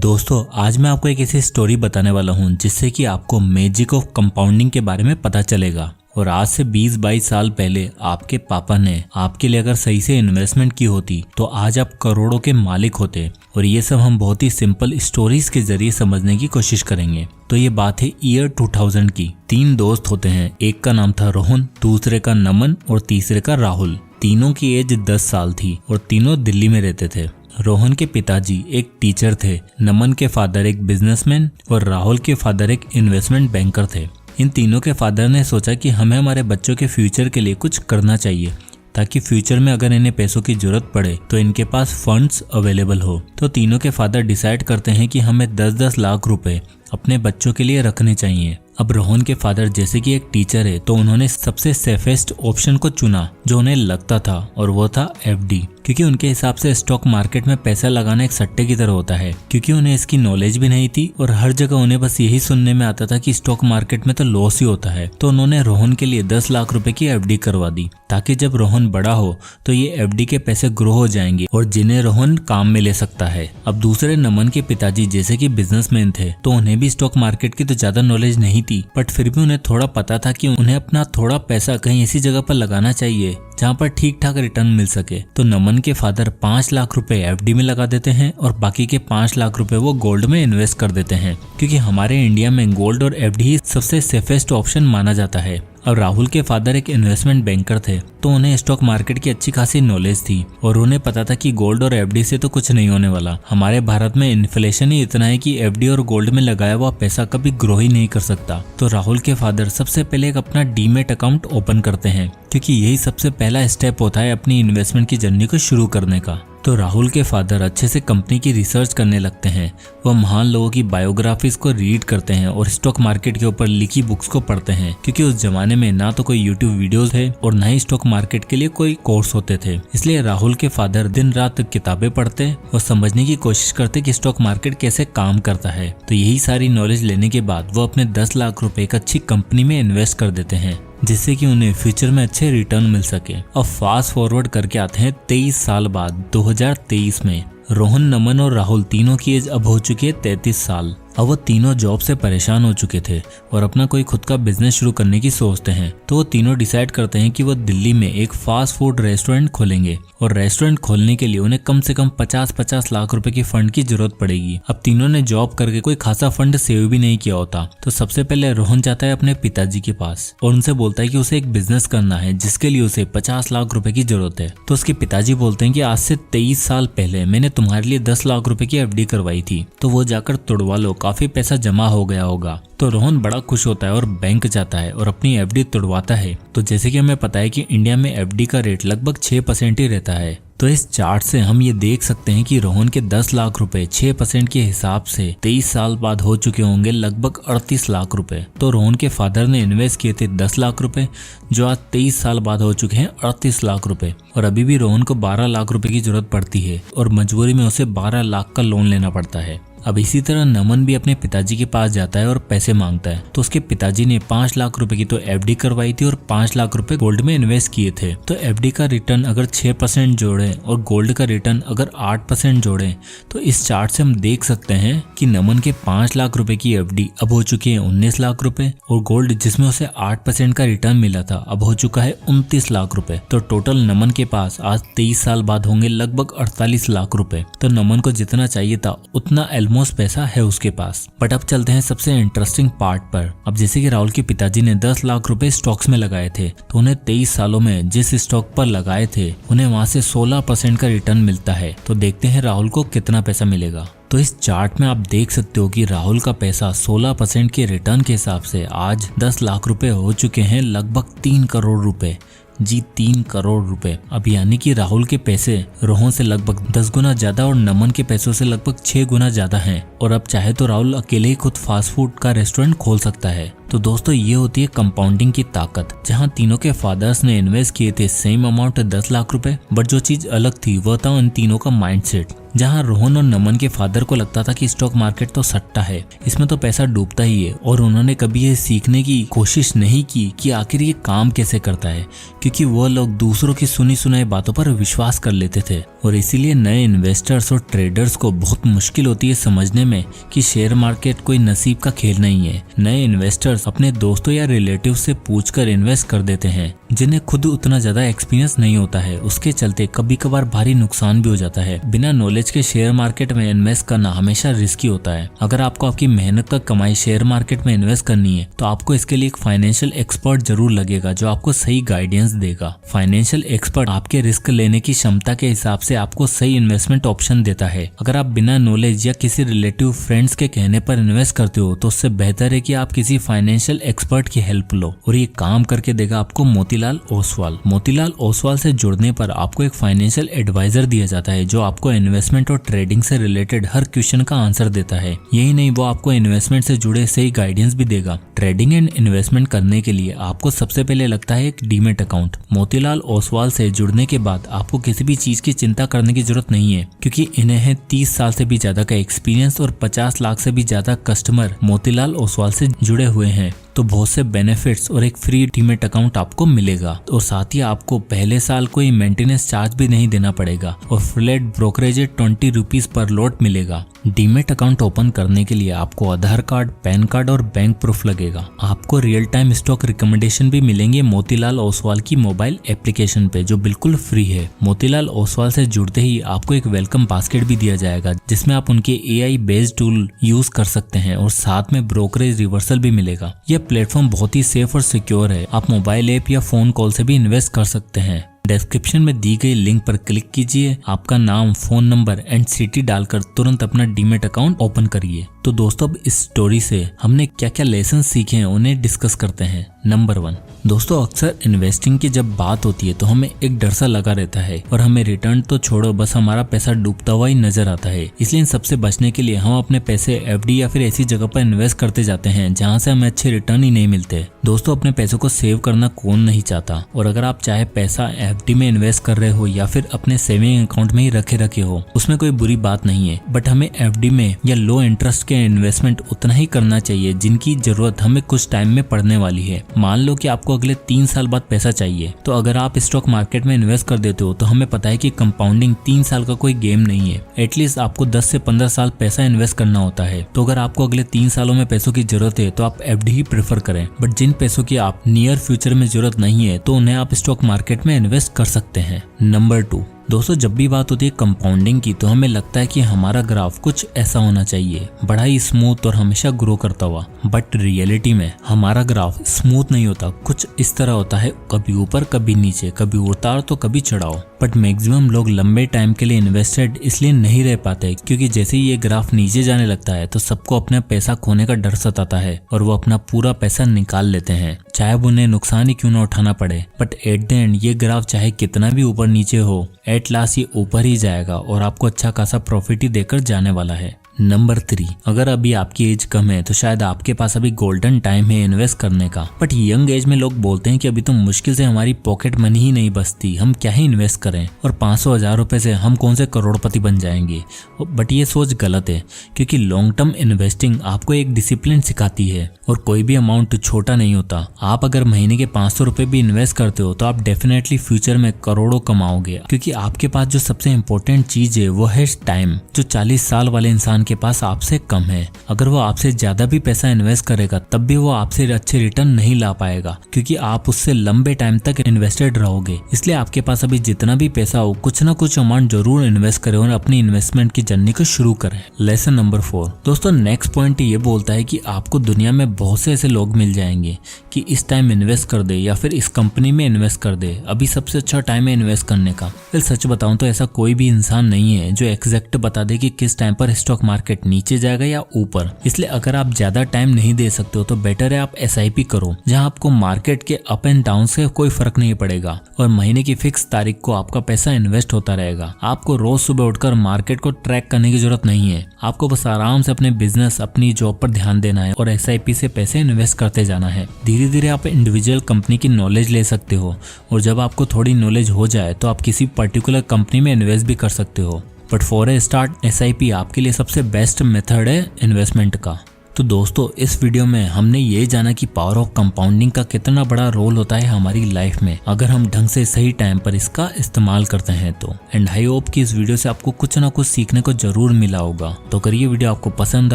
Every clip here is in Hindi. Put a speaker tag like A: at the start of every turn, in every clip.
A: दोस्तों आज मैं आपको एक ऐसी स्टोरी बताने वाला हूँ जिससे कि आपको मैजिक ऑफ कंपाउंडिंग के बारे में पता चलेगा। और आज से 20-22 साल पहले आपके पापा ने आपके लिए अगर सही से इन्वेस्टमेंट की होती तो आज आप करोड़ों के मालिक होते। और ये सब हम बहुत ही सिंपल स्टोरीज के जरिए समझने की कोशिश करेंगे। तो ये बात है ईयर 2000 की। 3 दोस्त होते हैं, एक का नाम था रोहन, दूसरे का नमन और तीसरे का राहुल। तीनों की एज 10 साल थी और तीनों दिल्ली में रहते थे। रोहन के पिताजी एक टीचर थे, नमन के फादर एक बिजनेसमैन और राहुल के फादर एक इन्वेस्टमेंट बैंकर थे। इन तीनों के फादर ने सोचा कि हमें हमारे बच्चों के फ्यूचर के लिए कुछ करना चाहिए ताकि फ्यूचर में अगर इन्हें पैसों की जरूरत पड़े तो इनके पास फंड्स अवेलेबल हो। तो तीनों के फादर डिसाइड करते हैं कि हमें 10-10 लाख रुपए अपने बच्चों के लिए रखने चाहिए। अब रोहन के फादर जैसे कि एक टीचर है तो उन्होंने सबसे सेफेस्ट ऑप्शन को चुना जो उन्हें लगता था, और वो था एफडी, क्योंकि उनके हिसाब से स्टॉक मार्केट में पैसा लगाना एक सट्टे की तरह होता है। क्योंकि उन्हें इसकी नॉलेज भी नहीं थी और हर जगह उन्हें बस यही सुनने में आता था कि स्टॉक मार्केट में तो लॉस ही होता है। तो उन्होंने रोहन के लिए 10 लाख रुपए की एफडी करवा दी ताकि जब रोहन बड़ा हो तो ये एफडी के पैसे ग्रो हो जाएंगे और जिन्हें रोहन काम में ले सकता है। अब दूसरे नमन के पिताजी जैसे कि बिजनेसमैन थे तो उन्हें भी स्टॉक मार्केट की तो ज्यादा नॉलेज नहीं थी, बट फिर भी उन्हें थोड़ा पता था कि उन्हें अपना थोड़ा पैसा कहीं ऐसी जगह पर लगाना चाहिए जहाँ पर ठीक ठाक रिटर्न मिल सके। तो नमन के फादर 5 लाख रुपए एफडी में लगा देते हैं और बाकी के 5 लाख रुपए वो गोल्ड में इन्वेस्ट कर देते हैं, क्योंकि हमारे इंडिया में गोल्ड और एफडी ही सबसे सेफेस्ट ऑप्शन माना जाता है। और राहुल के फादर एक इन्वेस्टमेंट बैंकर थे तो उन्हें स्टॉक मार्केट की अच्छी खासी नॉलेज थी और उन्हें पता था कि गोल्ड और एफडी से तो कुछ नहीं होने वाला। हमारे भारत में इन्फ्लेशन ही इतना है कि एफडी और गोल्ड में लगाया हुआ पैसा कभी ग्रो ही नहीं कर सकता। तो राहुल के फादर सबसे पहले एक अपना डीमेट अकाउंट ओपन करते हैं, क्योंकि यही सबसे पहला स्टेप होता है अपनी इन्वेस्टमेंट की जर्नी को शुरू करने का। तो राहुल के फादर अच्छे से कंपनी की रिसर्च करने लगते हैं। वह महान लोगों की बायोग्राफीज को रीड करते हैं और स्टॉक मार्केट के ऊपर लिखी बुक्स को पढ़ते हैं, क्योंकि उस जमाने में ना तो कोई यूट्यूब वीडियोस है और ना ही स्टॉक मार्केट के लिए कोई कोर्स होते थे। इसलिए राहुल के फादर दिन रात किताबें पढ़ते और समझने की कोशिश करते कि स्टॉक मार्केट कैसे काम करता है। तो यही सारी नॉलेज लेने के बाद वो अपने 10 लाख रुपए एक अच्छी कंपनी में इन्वेस्ट कर देते हैं जिससे कि उन्हें फ्यूचर में अच्छे रिटर्न मिल सके। अब फास्ट फॉरवर्ड करके आते हैं 23 साल बाद 2023 में। रोहन, नमन और राहुल तीनों की एज अब हो चुकी है 33 साल। अब वो तीनों जॉब से परेशान हो चुके थे और अपना कोई खुद का बिजनेस शुरू करने की सोचते हैं। तो वो तीनों डिसाइड करते हैं कि वो दिल्ली में एक फास्ट फूड रेस्टोरेंट खोलेंगे और रेस्टोरेंट खोलने के लिए उन्हें कम से कम 50-50 लाख रुपए की फंड की जरूरत पड़ेगी। अब तीनों ने जॉब करके कोई खासा फंड सेव भी नहीं किया होता। तो सबसे पहले रोहन जाता है अपने पिताजी के पास और उनसे बोलता है कि उसे एक बिजनेस करना है जिसके लिए उसे 50 लाख रुपए की जरूरत है। तो उसके पिताजी बोलते हैं कि आज से 23 साल पहले मैंने तुम्हारे लिए 10 लाख रुपए की एफडी करवाई थी, तो वो जाकर तुड़वा लो, काफी पैसा जमा हो गया होगा। तो रोहन बड़ा खुश होता है और बैंक जाता है और अपनी एफडी तुड़वाता है। तो जैसे कि हमें पता है कि इंडिया में एफडी का रेट लगभग 6% ही रहता है। तो इस चार्ट से हम ये देख सकते हैं कि रोहन के 10 लाख रुपए 6% के हिसाब से 23 साल बाद हो चुके होंगे लगभग 38 लाख रुपए। तो रोहन के फादर ने इन्वेस्ट किए थे 10 लाख रुपए जो आज 23 साल बाद हो चुके हैं 38 लाख रुपए। और अभी भी रोहन को 12 लाख रुपए की जरूरत पड़ती है और मजबूरी में उसे 12 लाख का लोन लेना पड़ता है। अब इसी तरह नमन भी अपने पिताजी के पास जाता है और पैसे मांगता है। तो उसके पिताजी ने 5 लाख रुपए की तो एफडी करवाई थी और 5 लाख रुपए गोल्ड में इन्वेस्ट किए थे। तो एफडी का रिटर्न अगर 6% जोड़े और गोल्ड का रिटर्न अगर 8% जोड़े तो इस चार्ट से हम देख सकते हैं कि नमन के 5 लाख रुपए की एफडी अब हो चुकी है 19 लाख रुपए और गोल्ड जिसमें उसे 8% का रिटर्न मिला था अब हो चुका है 29 लाख रुपए। तो टोटल नमन के पास आज 23 साल बाद होंगे लगभग 48 लाख रुपए। तो नमन को जितना चाहिए था उतना ऑलमोस्ट पैसा है उसके पास। बट अब चलते हैं सबसे इंटरेस्टिंग पार्ट पर। अब जैसे कि राहुल के पिताजी ने 10 लाख रुपए स्टॉक्स में लगाए थे तो उन्हें 23 सालों में जिस स्टॉक पर लगाए थे उन्हें वहां से 16% का रिटर्न मिलता है। तो देखते हैं राहुल को कितना पैसा मिलेगा। तो इस चार्ट में आप देख सकते हो कि राहुल का पैसा 16% के रिटर्न के हिसाब से आज 10 लाख रुपए हो चुके हैं लगभग 3 करोड़ रुपए। जी 3 करोड़ रुपए। अब यानी कि राहुल के पैसे रोहन से लगभग 10 गुना ज्यादा और नमन के पैसों से लगभग 6 गुना ज्यादा हैं। और अब चाहे तो राहुल अकेले ही खुद फास्ट फूड का रेस्टोरेंट खोल सकता है। तो दोस्तों ये होती है कंपाउंडिंग की ताकत। जहां तीनों के फादर्स ने इन्वेस्ट किए थे सेम अमाउंट 10 लाख रुपए, बट जो चीज अलग थी वह था उन तीनों का माइंडसेट। जहाँ रोहन और नमन के फादर को लगता था कि स्टॉक मार्केट तो सट्टा है, इसमें तो पैसा डूबता ही है, और उन्होंने कभी ये सीखने की कोशिश नहीं की कि आखिर ये काम कैसे करता है, क्योंकि वो लोग दूसरों की सुनी सुनाई बातों पर विश्वास कर लेते थे। और इसीलिए नए इन्वेस्टर्स और ट्रेडर्स को बहुत मुश्किल होती है समझने में कि शेयर मार्केट कोई नसीब का खेल नहीं है। नए इन्वेस्टर्स अपने दोस्तों या रिलेटिव से पूछकर इन्वेस्ट कर देते हैं, जिन्हें खुद उतना ज्यादा एक्सपीरियंस नहीं होता है। उसके चलते कभी कभार भारी नुकसान भी हो जाता है। बिना नॉलेज के शेयर मार्केट में इन्वेस्ट करना हमेशा रिस्की होता है। अगर आपको आपकी मेहनत का कमाई शेयर मार्केट में इन्वेस्ट करनी है तो आपको इसके लिए एक फाइनेंशियल एक्सपर्ट जरूर लगेगा जो आपको सही गाइडेंस देगा। फाइनेंशियल एक्सपर्ट आपके रिस्क लेने की क्षमता के हिसाब से आपको सही इन्वेस्टमेंट ऑप्शन देता है। अगर आप बिना नॉलेज या किसी रिलेटिव फ्रेंड्स के कहने पर इन्वेस्ट करते हो तो उससे बेहतर है कि आप किसी फाइनेंशियल एक्सपर्ट की हेल्प लो, और ये काम करके देगा आपको मोतीलाल ओसवाल। मोतीलाल ओसवाल से जुड़ने पर आपको एक फाइनेंशियल एडवाइजर दिया जाता है जो आपको इन्वेस्टमेंट और ट्रेडिंग से रिलेटेड हर क्वेश्चन का आंसर देता है। यही नहीं, वो आपको इन्वेस्टमेंट से जुड़े सही गाइडेंस भी देगा। ट्रेडिंग एंड इन्वेस्टमेंट करने के लिए आपको सबसे पहले लगता है एक डीमेट अकाउंट। मोतीलाल ओसवाल से जुड़ने के बाद आपको किसी भी चीज की चिंता करने की जरूरत नहीं है, क्योंकि इन्हें 30 साल से भी ज्यादा का एक्सपीरियंस और 50 लाख से भी ज्यादा कस्टमर मोतीलाल ओसवाल से जुड़े हुए हैं। तो बहुत से बेनिफिट्स और एक फ्री डीमेट अकाउंट आपको मिलेगा, और साथ ही आपको पहले साल कोई मेंटेनेंस चार्ज भी नहीं देना पड़ेगा, और flat brokerage 20 rupees per lot मिलेगा। डीमेट अकाउंट ओपन करने के लिए आपको आधार कार्ड, पैन कार्ड और बैंक प्रूफ लगेगा। आपको रियल टाइम स्टॉक रिकमेंडेशन भी मिलेंगे मोतीलाल ओसवाल की मोबाइल एप्लीकेशन पे, जो बिल्कुल फ्री है। मोतीलाल ओसवाल से जुड़ते ही आपको एक वेलकम बास्केट भी दिया जाएगा, जिसमें आप उनके AI बेस्ड टूल यूज कर सकते हैं, और साथ में ब्रोकरेज रिवर्सल भी मिलेगा। यह प्लेटफॉर्म बहुत ही सेफ और सिक्योर है। आप मोबाइल ऐप या फोन कॉल से भी इन्वेस्ट कर सकते हैं। डिस्क्रिप्शन में दी गई लिंक पर क्लिक कीजिए, आपका नाम, फोन नंबर एंड सिटी डालकर तुरंत अपना डीमेट अकाउंट ओपन करिए। तो दोस्तों, अब इस स्टोरी से हमने क्या क्या लेसन सीखे हैं उन्हें डिस्कस करते हैं। नंबर 1, दोस्तों, अक्सर इन्वेस्टिंग की जब बात होती है तो हमें एक डर सा लगा रहता है, और हमें रिटर्न तो छोड़ो, बस हमारा पैसा डूबता हुआ ही नजर आता है। इसलिए इन सबसे बचने के लिए हम अपने पैसे FD या फिर ऐसी जगह पर इन्वेस्ट करते जाते हैं जहाँ से हमें अच्छे रिटर्न ही नहीं मिलते। दोस्तों, अपने पैसों को सेव करना कौन नहीं चाहता, और अगर आप चाहे पैसा FD में इन्वेस्ट कर रहे हो या फिर अपने सेविंग अकाउंट में ही रखे हो, उसमें कोई बुरी बात नहीं है। बट हमें FD में या लो इंटरेस्ट के इन्वेस्टमेंट उतना ही करना चाहिए जिनकी जरूरत हमें कुछ टाइम में पड़ने वाली है। मान लो कि आपको अगले 3 साल बाद पैसा चाहिए, तो अगर आप स्टॉक मार्केट में इन्वेस्ट कर देते हो तो हमें पता है कि कंपाउंडिंग 3 साल का कोई गेम नहीं है। एटलीस्ट आपको 10 से 15 साल पैसा इन्वेस्ट करना होता है। तो अगर आपको अगले 3 सालों में पैसों की जरूरत है तो आप FD ही प्रेफर करें। बट जिन पैसों की आप नियर फ्यूचर में जरूरत नहीं है तो उन्हें आप स्टॉक मार्केट में इन्वेस्ट कर सकते हैं। नंबर 2, दोस्तों, जब भी बात होती है कंपाउंडिंग की तो हमें लगता है कि हमारा ग्राफ कुछ ऐसा होना चाहिए, बड़ा ही स्मूथ और हमेशा ग्रो करता हुआ। बट रियलिटी में हमारा ग्राफ स्मूथ नहीं होता, कुछ इस तरह होता है, कभी ऊपर कभी नीचे, कभी उतार तो कभी चढ़ाव। बट मैक्सिमम लोग लंबे टाइम के लिए इन्वेस्टेड इसलिए नहीं रह पाते क्योंकि जैसे ही ये ग्राफ नीचे जाने लगता है तो सबको अपना पैसा खोने का डर सताता है और वो अपना पूरा पैसा निकाल लेते हैं, चाहे वो उन्हें नुकसान ही क्यों ना उठाना पड़े। बट एट द एंड ये ग्राफ चाहे कितना भी ऊपर नीचे हो, एट लास्ट ये ऊपर ही जाएगा और आपको अच्छा खासा प्रॉफिट ही देकर जाने वाला है। नंबर 3, अगर अभी आपकी एज कम है तो शायद आपके पास अभी गोल्डन टाइम है इन्वेस्ट करने का। बट यंग एज में लोग बोलते हैं कि अभी तो मुश्किल से हमारी पॉकेट मनी ही नहीं बचती, हम क्या ही इन्वेस्ट करें, और 500,000 रुपए से हम कौन से करोड़पति बन जाएंगे। बट ये सोच गलत है, क्योंकि लॉन्ग टर्म इन्वेस्टिंग आपको एक डिसिप्लिन सिखाती है और कोई भी अमाउंट छोटा नहीं होता। आप अगर महीने के 500 रुपए भी इन्वेस्ट करते हो तो आप डेफिनेटली फ्यूचर में करोड़ों कमाओगे, क्योंकि आपके पास जो सबसे इम्पोर्टेंट चीज है वो है टाइम, जो 40 साल वाले इंसान के पास आपसे कम है। अगर वो आपसे ज्यादा भी पैसा इन्वेस्ट करेगा तब भी वो आपसे अच्छे रिटर्न नहीं ला पाएगा, क्योंकि आप उससे लंबे टाइम तक इन्वेस्टेड रहोगे। इसलिए आपके पास अभी जितना भी पैसा हो कुछ ना कुछ अमाउंट जरूर इन्वेस्ट करें और अपनी इन्वेस्टमेंट की जर्नी को शुरू करें। लेसन नंबर 4, दोस्तों, नेक्स्ट पॉइंट ये बोलता है कि आपको दुनिया में बहुत से ऐसे लोग मिल जाएंगे कि इस टाइम इन्वेस्ट कर दे या फिर इस कंपनी में इन्वेस्ट कर दे, अभी सबसे अच्छा टाइम है इन्वेस्ट करने का। फिर सच बताऊं तो ऐसा कोई भी इंसान नहीं है जो एग्जैक्ट बता दे कि किस टाइम पर स्टॉक मार्केट नीचे जाएगा या ऊपर। इसलिए अगर आप ज्यादा टाइम नहीं दे सकते हो तो बेटर है आप SIP करो, जहां आपको मार्केट के अप एंड डाउन से कोई फर्क नहीं पड़ेगा और महीने की फिक्स तारीख को आपका पैसा इन्वेस्ट होता रहेगा। आपको रोज सुबह उठकर मार्केट को ट्रैक करने की जरूरत नहीं है, आपको बस आराम से अपने बिजनेस, अपनी जॉब पर ध्यान देना है और SIP से पैसे इन्वेस्ट करते जाना है। धीरे धीरे आप इंडिविजुअल कंपनी की नॉलेज ले सकते हो और जब आपको थोड़ी नॉलेज हो जाए तो आप किसी पर्टिकुलर कंपनी में इन्वेस्ट भी कर सकते हो। But for a start SIP आपके लिए सबसे बेस्ट मेथड है इन्वेस्टमेंट का। तो दोस्तों इस वीडियो में हमने ये जाना कि पावर ऑफ कंपाउंडिंग का कितना बड़ा रोल होता है हमारी लाइफ में अगर हम ढंग से सही टाइम पर इसका इस्तेमाल करते हैं तो। एंड आई होप कि इस वीडियो से आपको कुछ ना कुछ सीखने को जरूर मिला होगा। तो अगर ये वीडियो आपको पसंद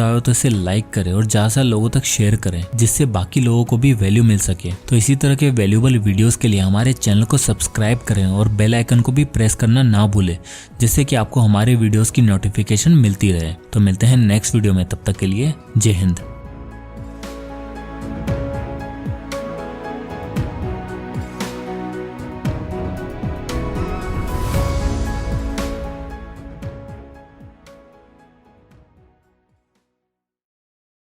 A: आया हो तो इसे लाइक करें और ज्यादा लोगों तक शेयर करें जिससे बाकी लोगों को भी वैल्यू मिल सके। तो इसी तरह के वैल्यूएबल वीडियोस के लिए हमारे चैनल को सब्सक्राइब करें और बेल आइकन को भी प्रेस करना ना भूलें जिससे कि आपको हमारे वीडियोस की नोटिफिकेशन मिलती रहे। तो मिलते हैं नेक्स्ट वीडियो में, तब तक के लिए जय हिंद।